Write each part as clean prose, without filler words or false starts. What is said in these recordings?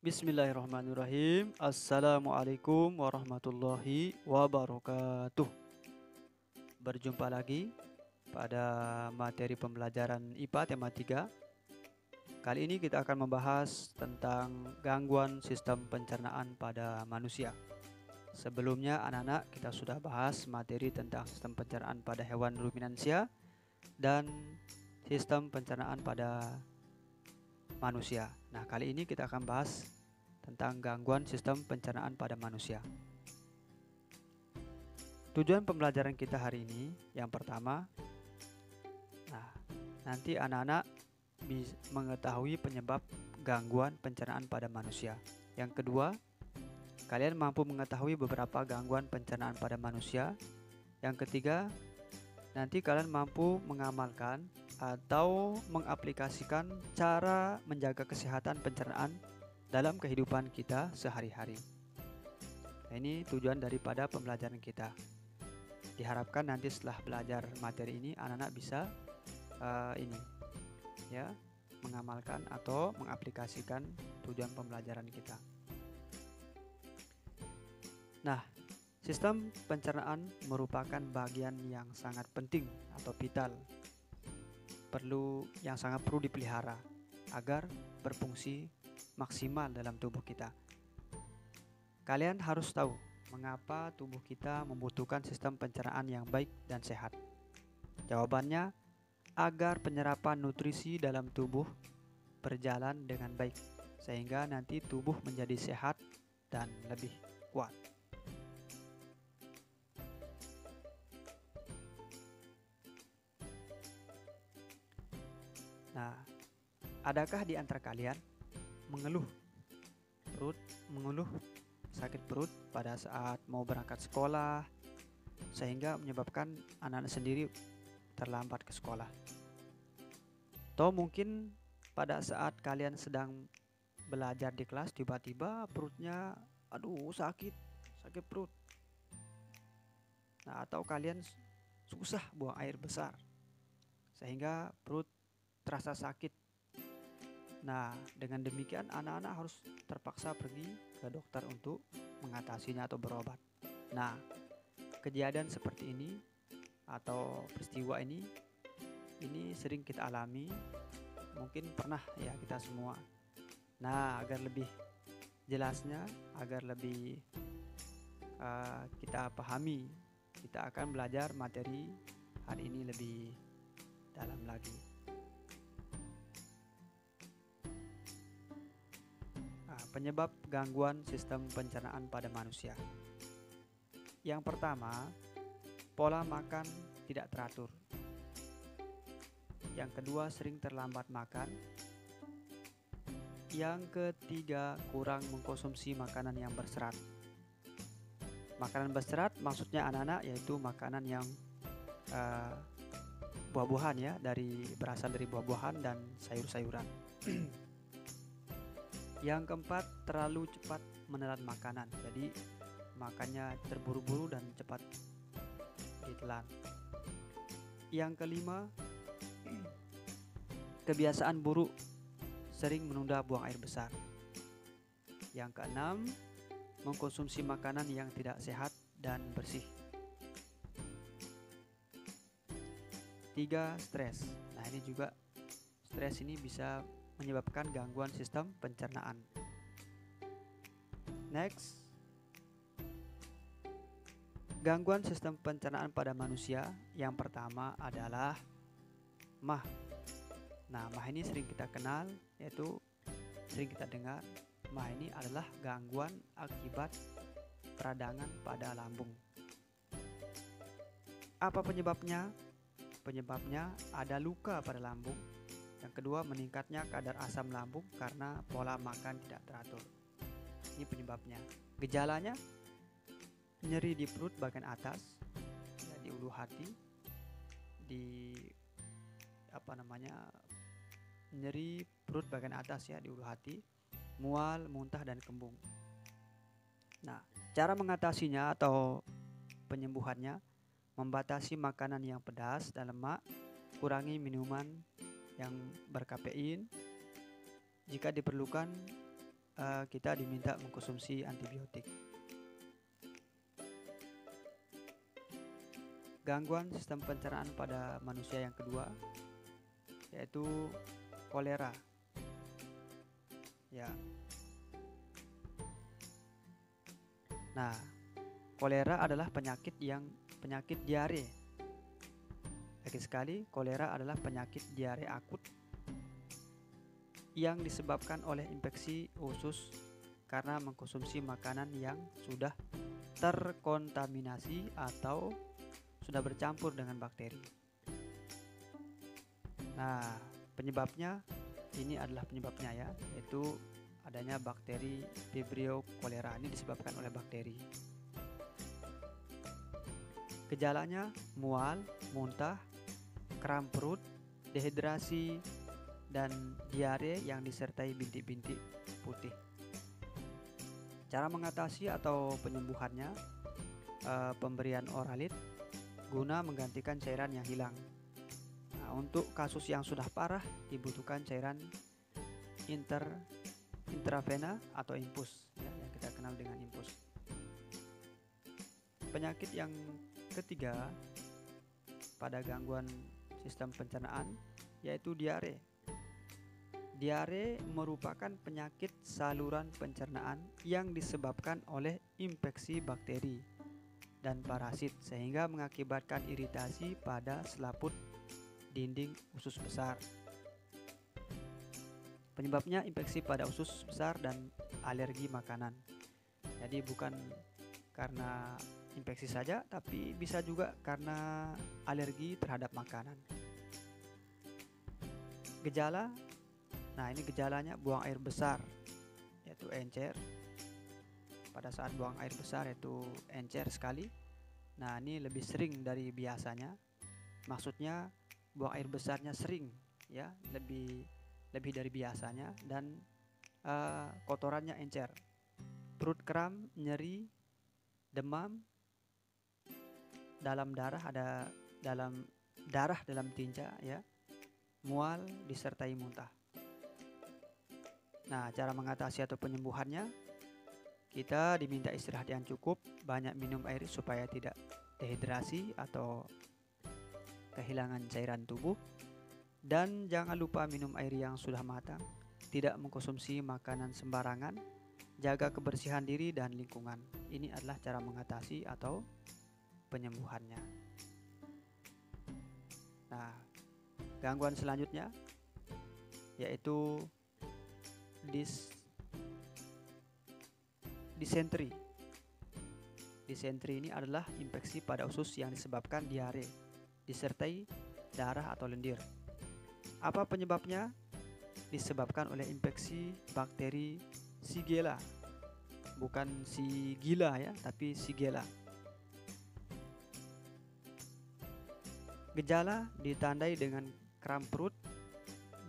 Bismillahirrahmanirrahim. Assalamualaikum warahmatullahi wabarakatuh. Berjumpa lagi pada materi pembelajaran IPA tema 3. Kali ini kita akan membahas tentang gangguan sistem pencernaan pada manusia. Sebelumnya anak-anak kita sudah bahas materi tentang sistem pencernaan pada hewan ruminansia dan sistem pencernaan pada manusia. Nah, kali ini kita akan bahas tentang gangguan sistem pencernaan pada manusia. Tujuan pembelajaran kita hari ini yang pertama, nanti anak-anak bisa mengetahui penyebab gangguan pencernaan pada manusia. Yang kedua, kalian mampu mengetahui beberapa gangguan pencernaan pada manusia. Yang ketiga, nanti kalian mampu mengamalkan atau mengaplikasikan cara menjaga kesehatan pencernaan dalam kehidupan kita sehari-hari. Nah, ini tujuan daripada pembelajaran kita. Diharapkan nanti setelah belajar materi ini anak-anak bisa mengamalkan atau mengaplikasikan tujuan pembelajaran kita. Nah, sistem pencernaan merupakan bagian yang sangat penting atau vital, yang sangat perlu dipelihara agar berfungsi maksimal dalam tubuh kita. Kalian harus tahu mengapa tubuh kita membutuhkan sistem pencernaan yang baik dan sehat. Jawabannya, agar penyerapan nutrisi dalam tubuh berjalan dengan baik, sehingga nanti tubuh menjadi sehat dan lebih kuat. Nah, adakah di antara kalian mengeluh sakit perut pada saat mau berangkat sekolah, sehingga menyebabkan anak-anak sendiri terlambat ke sekolah? Atau mungkin pada saat kalian sedang belajar di kelas tiba-tiba perutnya sakit perut. Nah, atau kalian susah buang air besar sehingga perut terasa sakit. Nah, dengan demikian anak-anak harus terpaksa pergi ke dokter untuk mengatasinya atau berobat. Nah, kejadian seperti ini atau peristiwa ini sering kita alami, mungkin pernah ya kita semua. Nah, agar lebih jelasnya, agar lebih kita pahami, kita akan belajar materi hari ini lebih dalam lagi. Penyebab gangguan sistem pencernaan pada manusia. Yang pertama, pola makan tidak teratur. Yang kedua, sering terlambat makan. Yang ketiga, kurang mengkonsumsi makanan yang berserat. Makanan berserat maksudnya anak-anak yaitu makanan yang buah-buahan ya, berasal dari buah-buahan dan sayur-sayuran. Yang keempat, terlalu cepat menelan makanan. Jadi makannya terburu-buru dan cepat ditelan. Yang kelima, kebiasaan buruk, sering menunda buang air besar. Yang keenam, mengkonsumsi makanan yang tidak sehat dan bersih. 3, stres. Nah, ini juga stres ini bisa menyebabkan gangguan sistem pencernaan. Next, gangguan sistem pencernaan pada manusia. Yang pertama adalah MAH. Nah, MAH ini sering kita kenal, yaitu sering kita dengar. MAH ini adalah gangguan akibat peradangan pada lambung. Apa penyebabnya? Penyebabnya ada luka pada lambung. Yang kedua, meningkatnya kadar asam lambung karena pola makan tidak teratur. Ini penyebabnya. Gejalanya, nyeri di perut bagian atas, ya, di ulu hati, nyeri perut bagian atas ya, di ulu hati, mual, muntah dan kembung. Nah, cara mengatasinya atau penyembuhannya, membatasi makanan yang pedas dan lemak, kurangi minuman yang berkafein. Jika diperlukan, kita diminta mengkonsumsi antibiotik. Gangguan sistem pencernaan pada manusia yang kedua yaitu kolera. Ya. Nah, kolera adalah penyakit diare. Lagi sekali, kolera adalah penyakit diare akut yang disebabkan oleh infeksi usus karena mengkonsumsi makanan yang sudah terkontaminasi atau sudah bercampur dengan bakteri. Nah, penyebabnya ya, yaitu adanya bakteri Vibrio cholera. Ini disebabkan oleh bakteri. Gejalanya mual, muntah, kram perut, dehidrasi, dan diare yang disertai bintik-bintik putih. Cara mengatasi atau penyembuhannya, pemberian Oralit guna menggantikan cairan yang hilang. Nah, untuk kasus yang sudah parah dibutuhkan cairan intravena atau infus, ya, yang kita kenal dengan infus. Penyakit yang ketiga pada gangguan sistem pencernaan yaitu diare. Diare merupakan penyakit saluran pencernaan yang disebabkan oleh infeksi bakteri dan parasit sehingga mengakibatkan iritasi pada selaput dinding usus besar. Penyebabnya infeksi pada usus besar dan alergi makanan. Jadi bukan karena infeksi saja, tapi bisa juga karena alergi terhadap makanan. Gejala, nah ini gejalanya buang air besar, yaitu encer. Pada saat buang air besar itu encer sekali. Nah, ini lebih sering dari biasanya. Maksudnya buang air besarnya sering, ya, lebih dari biasanya, dan kotorannya encer. Perut kram, nyeri, demam, dalam darah dalam tinja, ya, mual disertai muntah. Nah, cara mengatasi atau penyembuhannya, kita diminta istirahat yang cukup, banyak minum air supaya tidak dehidrasi atau kehilangan cairan tubuh, dan jangan lupa minum air yang sudah matang, tidak mengkonsumsi makanan sembarangan, jaga kebersihan diri dan lingkungan. Ini adalah cara mengatasi atau penyembuhannya. Nah, gangguan selanjutnya yaitu disentri. Disentri ini adalah infeksi pada usus yang disebabkan diare disertai darah atau lendir. Apa penyebabnya? Disebabkan oleh infeksi bakteri Shigella. Bukan si gila ya, tapi Shigella. Gejala ditandai dengan kram perut,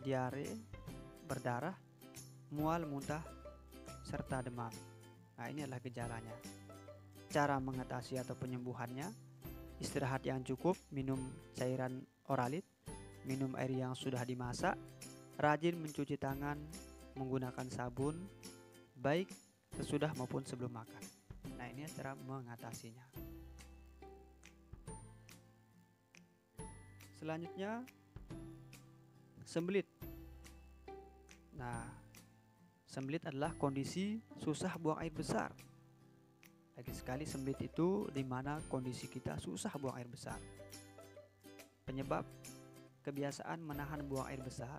diare, berdarah, mual, muntah, serta demam. Nah, ini adalah gejalanya. Cara mengatasi atau penyembuhannya, istirahat yang cukup, minum cairan Oralit, minum air yang sudah dimasak, rajin mencuci tangan menggunakan sabun, baik sesudah maupun sebelum makan. Nah, ini cara mengatasinya. Selanjutnya, sembelit. Nah, sembelit adalah kondisi susah buang air besar. Lagi sekali, sembelit itu di mana kondisi kita susah buang air besar. Penyebab kebiasaan menahan buang air besar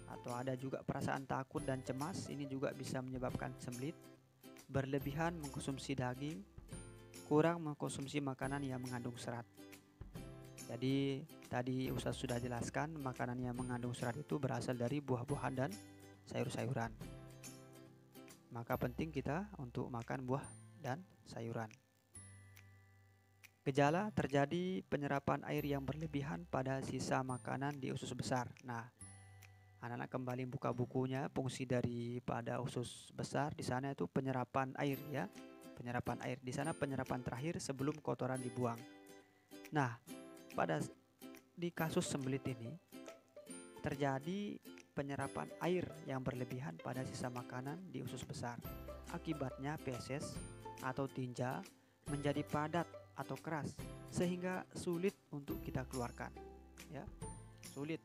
atau ada juga perasaan takut dan cemas, ini juga bisa menyebabkan sembelit. Berlebihan mengkonsumsi daging, kurang mengkonsumsi makanan yang mengandung serat. Jadi tadi Ustaz sudah jelaskan, makanan yang mengandung serat itu berasal dari buah-buahan dan sayur-sayuran. Maka penting kita untuk makan buah dan sayuran. Gejala terjadi penyerapan air yang berlebihan pada sisa makanan di usus besar. Nah, anak-anak kembali buka bukunya, fungsi daripada usus besar di sana itu penyerapan air ya. Penyerapan air di sana, penyerapan terakhir sebelum kotoran dibuang. Nah, di kasus sembelit ini terjadi penyerapan air yang berlebihan pada sisa makanan di usus besar. Akibatnya feses atau tinja menjadi padat atau keras sehingga sulit untuk kita keluarkan. Ya, sulit.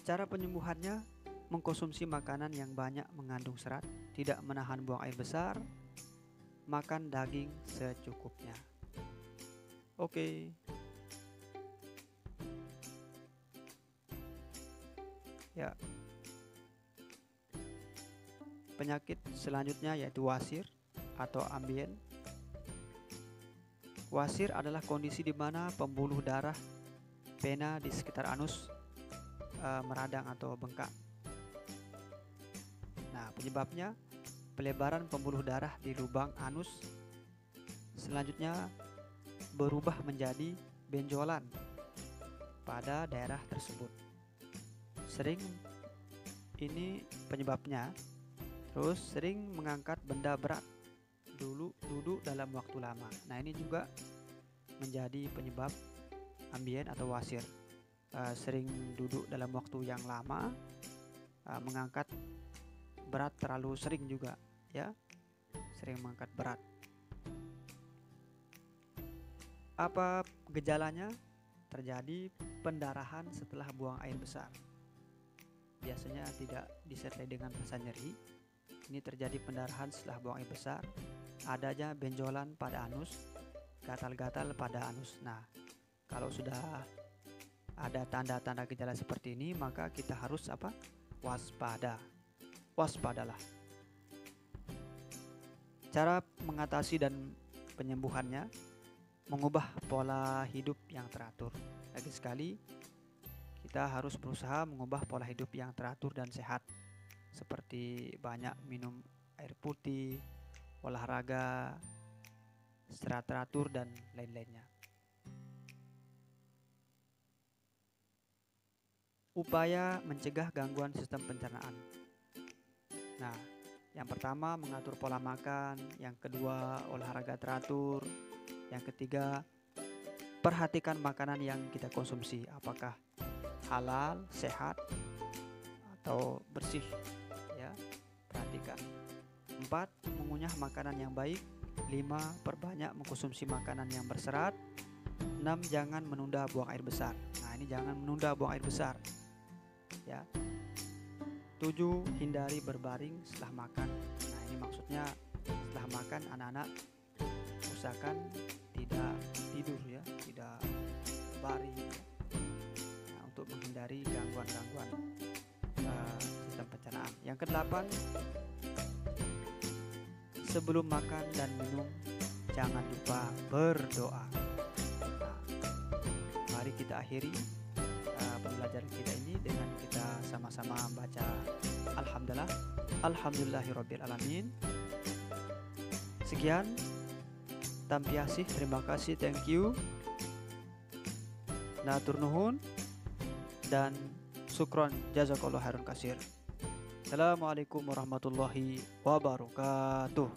Cara penyembuhannya mengkonsumsi makanan yang banyak mengandung serat, tidak menahan buang air besar, makan daging secukupnya. Oke. Ya. Penyakit selanjutnya yaitu wasir atau ambien. Wasir adalah kondisi di mana pembuluh darah vena di sekitar anus meradang atau bengkak. Nah, penyebabnya pelebaran pembuluh darah di lubang anus selanjutnya berubah menjadi benjolan pada daerah tersebut. Sering ini penyebabnya, terus sering mengangkat benda berat, duduk dalam waktu lama. Nah, ini juga menjadi penyebab ambien atau wasir. Sering duduk dalam waktu yang lama, mengangkat berat terlalu sering juga, ya, sering mengangkat berat. Apa gejalanya? Terjadi pendarahan setelah buang air besar. Biasanya tidak disertai dengan rasa nyeri. Ini terjadi pendarahan setelah buang air besar. Adanya benjolan pada anus, gatal-gatal pada anus. Nah, kalau sudah ada tanda-tanda gejala seperti ini, maka kita harus apa? Waspada. Waspadalah. Cara mengatasi dan penyembuhannya, mengubah pola hidup yang teratur. Lagi sekali, kita harus berusaha mengubah pola hidup yang teratur dan sehat, seperti banyak minum air putih, olahraga secara teratur, dan lain-lainnya. Upaya mencegah gangguan sistem pencernaan. Nah, yang pertama mengatur pola makan, yang kedua olahraga teratur, yang ketiga perhatikan makanan yang kita konsumsi, apakah halal, sehat, atau bersih, ya, perhatikan. 4. Mengunyah makanan yang baik. 5. Perbanyak mengkonsumsi makanan yang berserat. 6. Jangan menunda buang air besar. Nah, ini jangan menunda buang air besar, ya. 7. Hindari berbaring setelah makan. Nah, ini maksudnya setelah makan anak-anak usahakan tidak tidur, ya, tidak berbaring, ya. Nah, untuk menghindari gangguan-gangguan sistem pencernaan. Yang ke-8, sebelum makan dan minum jangan lupa berdoa. Nah, mari kita akhiri pembelajaran kita ini dengan kita sama-sama baca Alhamdulillah, Alhamdulillahirabbil alamin. Sekian, tampiasih, terima kasih, thank you, natur nuhun, dan syukron, jazakallahu khairan katsir. Assalamualaikum warahmatullahi wabarakatuh.